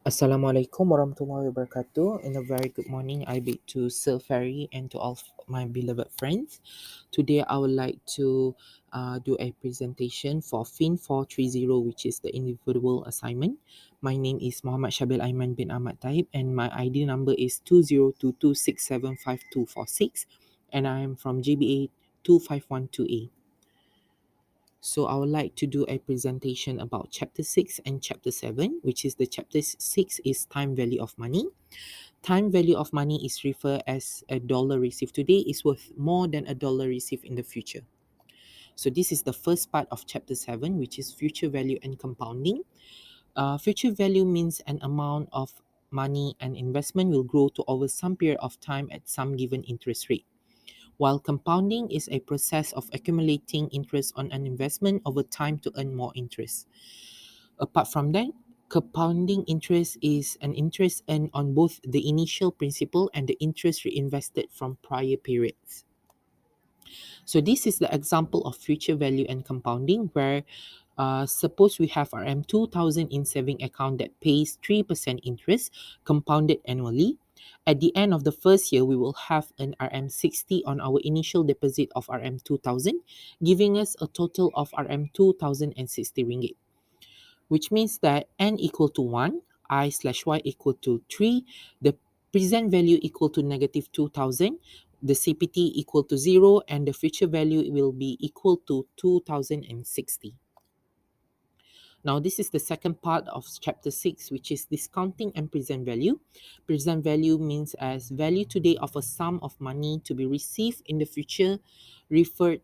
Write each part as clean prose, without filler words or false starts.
Assalamualaikum warahmatullahi wabarakatuh, and a very good morning. I bid to Sir Ferry and to all my beloved friends. Today, I would like to do a presentation for FIN430, which is the individual assignment. My name is Muhammad Shabil Aiman bin Ahmad Taib, and my ID number is 2022675246, and I am from GBA 2512A. So I would like to do a presentation about chapter 6 and chapter 7, which is the chapter 6 is time value of money. Time value of money is referred as a dollar received today is worth more than a dollar received in the future. So this is the first part of chapter 7, which is future value and compounding. Future value means an amount of money and investment will grow to over some period of time at some given interest rate, while compounding is a process of accumulating interest on an investment over time to earn more interest. Apart from that, compounding interest is an interest earned on both the initial principal and the interest reinvested from prior periods. So this is the example of future value and compounding where suppose we have RM2000 in saving account that pays 3% interest compounded annually. At the end of the first year, we will have an RM60 on our initial deposit of RM2000, giving us a total of RM2060 ringgit, which means that n equal to 1, I/y equal to 3, the present value equal to negative 2000, the CPT equal to 0, and the future value will be equal to 2060. Now, this is the second part of chapter 6, which is discounting and present value. Present value means as value today of a sum of money to be received in the future, referred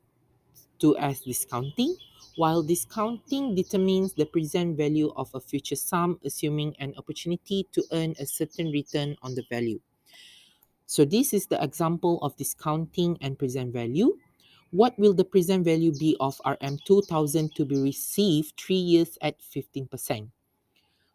to as discounting, while discounting determines the present value of a future sum, assuming an opportunity to earn a certain return on the value. So this is the example of discounting and present value. What will the present value be of RM2000 to be received 3 years at 15%?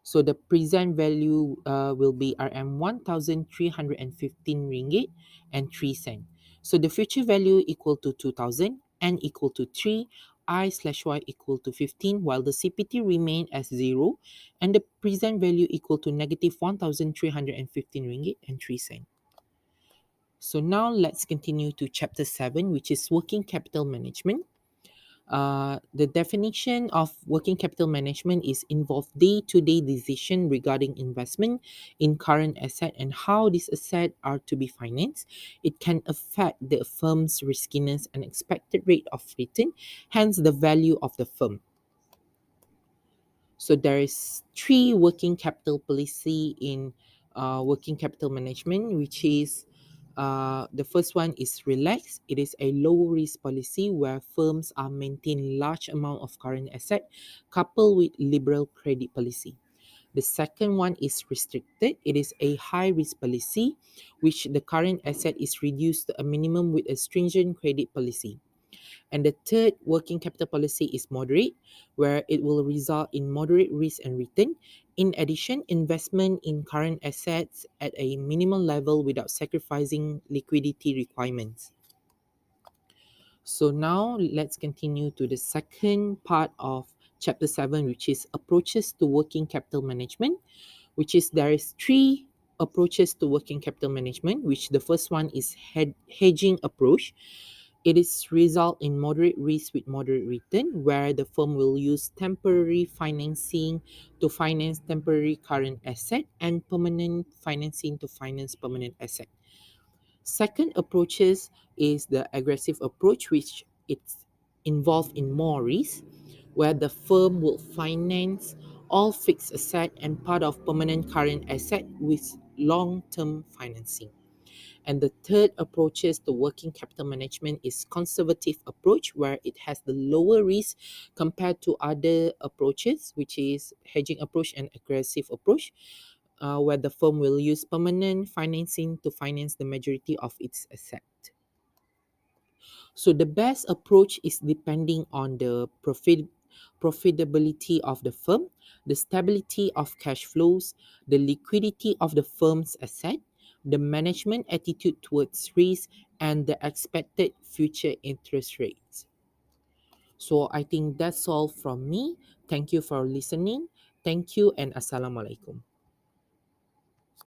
So the present value will be RM1315 ringgit and 3 cent. So the future value equal to 2000, n equal to 3, I/y equal to 15, while the CPT remain as 0, and the present value equal to negative 1315 ringgit and 3 cent. So now let's continue to chapter 7, which is working capital management. The definition of working capital management is involve day-to-day decision regarding investment in current asset and how these assets are to be financed. It can affect the firm's riskiness and expected rate of return, hence the value of the firm. So there is 3 working capital policy in working capital management, which is the first one is relax. It is a low risk policy where firms are maintain large amount of current asset coupled with liberal credit policy. The second one is restricted. It is a high risk policy which the current asset is reduced to a minimum with a stringent credit policy. And the third working capital policy is moderate, where it will result in moderate risk and return. In addition, investment in current assets at a minimal level without sacrificing liquidity requirements. So now let's continue to the second part of chapter 7, which is approaches to working capital management, which is there is 3 approaches to working capital management, which the first one is hedging approach. It is result in moderate risk with moderate return, where the firm will use temporary financing to finance temporary current asset and permanent financing to finance permanent asset. Second approaches is the aggressive approach, which it's involved in more risk, where the firm will finance all fixed asset and part of permanent current asset with long-term financing. And the third approaches to working capital management is conservative approach, where it has the lower risk compared to other approaches, which is hedging approach and aggressive approach, where the firm will use permanent financing to finance the majority of its asset. So the best approach is depending on the profitability of the firm, the stability of cash flows, the liquidity of the firm's asset, the management attitude towards risk, and the expected future interest rates. So I think that's all from me. Thank you for listening. Thank you and Assalamualaikum.